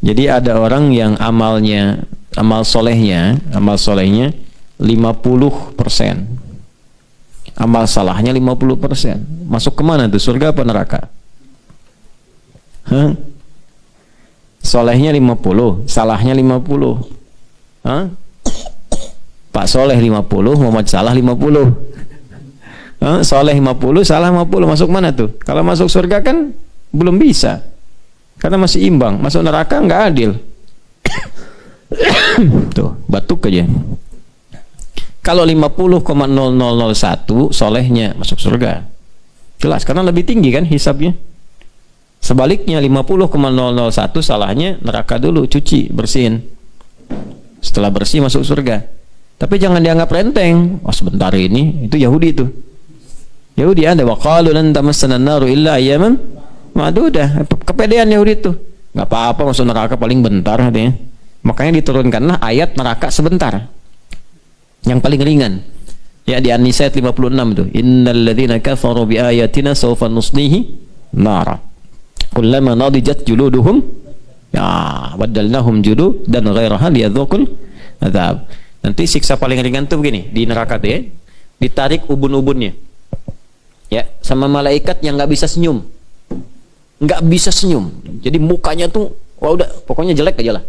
Jadi ada orang yang amal solehnya 50%. Amal salahnya 50%. Masuk kemana tuh? Surga apa neraka? Hah? Solehnya 50, salahnya 50. Hah? Pak Soleh 50, Muhammad Salah 50. Hah? Soleh 50, salah 50. Masuk mana tuh? Kalau masuk surga kan belum bisa. Karena masih imbang. Masuk neraka nggak adil. Tuh, batuk aja. Kalau 50,0001 solehnya masuk surga. Jelas, karena lebih tinggi kan hisabnya. Sebaliknya 50,001 salahnya neraka dulu, cuci, bersihin. Setelah bersih masuk surga. Tapi jangan dianggap renteng. Oh, sebentar ini, itu Yahudi itu. Yahudi ada waqalu lan tamassana an-naru illa ayyaman ma'dudah. Kepedean Yahudi itu. Enggak apa-apa masuk neraka paling bentar katanya. Makanya diturunkanlah ayat neraka sebentar. Yang paling ringan. Ya di An-Nisa 56 itu. Innal ladzina kafaru bi ayatina sawfa nuslihi nara. Kullama nadijat juluduhum ya badalnahum julud dan ghairaha liyadzuqul adzab. Nanti siksa paling ringan tuh begini di neraka tuh ya. Ditarik ubun-ubunnya. Ya, sama malaikat yang nggak bisa senyum. Nggak bisa senyum. Jadi mukanya tuh wah udah pokoknya jelek aja lah.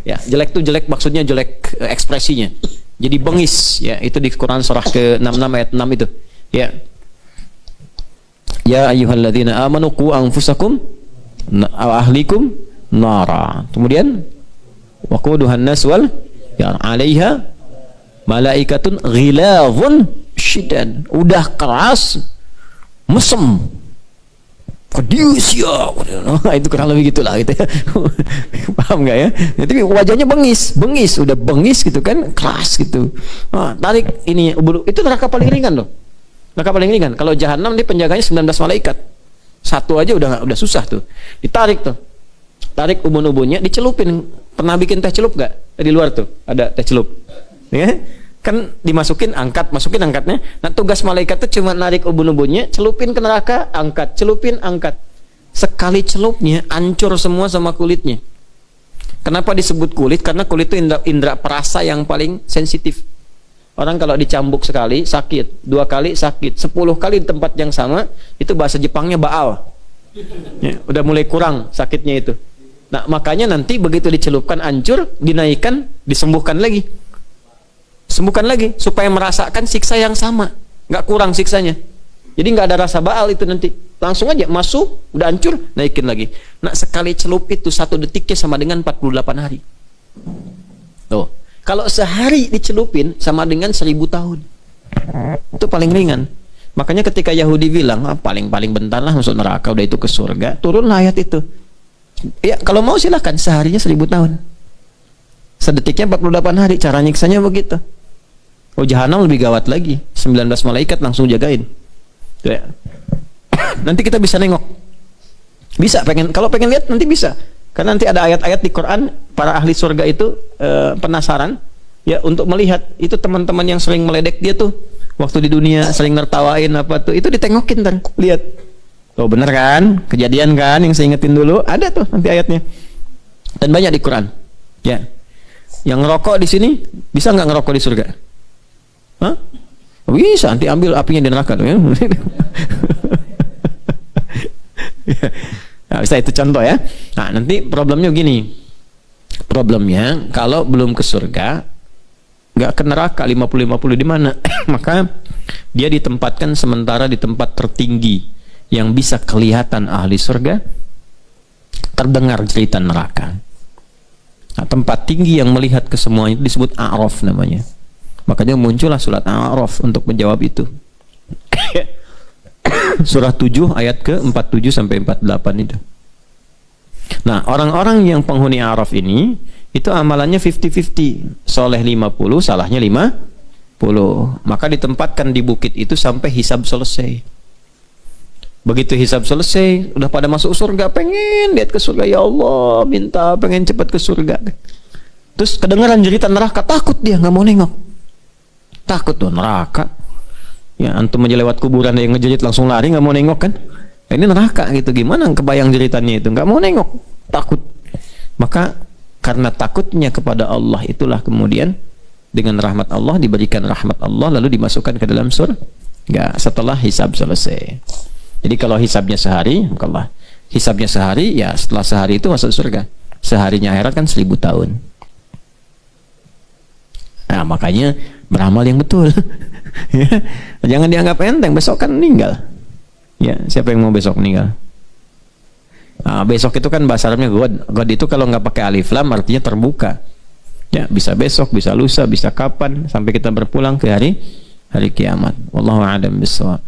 Ya, jelek tuh jelek maksudnya jelek ekspresinya. Jadi bengis ya, itu di Quran surah ke-66 ayat 6 itu. Ya. Ya ayyuhalladzina amanu qu anfusakum wa ahlikum nara. Kemudian waquduhan nas wal ya 'alaiha malaikatun ghilazun syidad. Udah keras mesem. Kedius ya, itu kurang lebih gitulah gitu ya. Paham nggak ya? Tapi wajahnya bengis, udah bengis gitu kan, keras gitu. Nah, tarik ini, itu neraka paling ringan loh. Neraka paling ringan. Kalau jahanam dia penjaganya 19 malaikat. Satu aja udah susah tuh. Ditarik tuh, tarik ubun-ubunnya, dicelupin. Pernah bikin teh celup nggak? Di luar tuh ada teh celup. Ya? Kan dimasukin masukin angkatnya. Nah tugas malaikat itu cuma narik ubun-ubunnya, celupin ke neraka, angkat, celupin, angkat. Sekali celupnya hancur semua sama kulitnya. Kenapa disebut kulit? Karena kulit itu indera perasa yang paling sensitif. Orang kalau dicambuk sekali sakit, 2 kali sakit, 10 kali di tempat yang sama, itu bahasa Jepangnya baal. Ya, udah mulai kurang sakitnya itu. Nah makanya nanti begitu dicelupkan hancur, dinaikkan, disembuhkan lagi. Sembuhkan lagi supaya merasakan siksa yang sama, nggak kurang siksanya. Jadi nggak ada rasa baal itu nanti, langsung aja masuk, udah hancur, naikin lagi. Nah sekali celup itu 1 detiknya sama dengan 48 hari. Tuh, kalau sehari dicelupin sama dengan 1000 tahun. Itu paling ringan. Makanya ketika Yahudi bilang paling bentar lah masuk neraka, udah itu ke surga, turunlah ayat itu. Ya kalau mau silahkan, seharinya 1000 tahun. Sedetiknya 48 hari, cara nyiksanya begitu. Oh jahanam lebih gawat lagi, 19 malaikat langsung jagain. Tuh ya. Nanti kita bisa nengok. Bisa kalau pengen lihat nanti bisa. Karena nanti ada ayat-ayat di Quran, para ahli surga itu penasaran ya untuk melihat itu teman-teman yang sering meledek dia tuh waktu di dunia sering nertawain apa tuh, itu ditengokin ntar, lihat. Oh bener kan? Kejadian kan yang saya ingetin dulu, ada tuh nanti ayatnya. Dan banyak di Quran. Ya. Yang ngerokok di sini bisa nggak ngerokok di surga? Hah? Bisa, nanti ambil apinya di neraka tuh ya. Nah, bisa itu contoh ya. Nah, nanti problemnya gini. Problemnya kalau belum ke surga, nggak ke neraka 50-50 di mana? Maka dia ditempatkan sementara di tempat tertinggi yang bisa kelihatan ahli surga, terdengar cerita neraka. Nah, tempat tinggi yang melihat ke semuanya disebut A'raf namanya. Makanya muncullah surat A'raf untuk menjawab itu. Surah 7 ayat ke-47 sampai 48 itu. Nah, orang-orang yang penghuni A'raf ini itu amalannya 50-50. Soleh 50, salahnya 50. Maka ditempatkan di bukit itu sampai hisab selesai. Begitu hisab selesai, udah pada masuk surga, pengen lihat ke surga, ya Allah, minta pengen cepat ke surga. Terus kedengaran jeritan neraka, takut dia, nggak mau nengok. Takut tuh neraka. Ya antum aja lewat kuburan yang ngejerit langsung lari, nggak mau nengok kan? Ini neraka gitu, gimana kebayang jeritannya itu, nggak mau nengok, takut. Maka karena takutnya kepada Allah itulah kemudian dengan rahmat Allah diberikan rahmat Allah lalu dimasukkan ke dalam surga setelah hisab selesai. Jadi kalau hisabnya sehari, Allah hisabnya sehari, ya setelah sehari itu masuk surga. Seharinya akhirat kan 1000 tahun. Nah, makanya beramal yang betul. Ya. Jangan dianggap enteng, besok kan meninggal. Ya, siapa yang mau besok meninggal? Nah, besok itu kan bahasa Arabnya God. God itu kalau nggak pakai alif lam artinya terbuka. Ya, bisa besok, bisa lusa, bisa kapan sampai kita berpulang ke hari kiamat. Wallahu a'lam bishawab.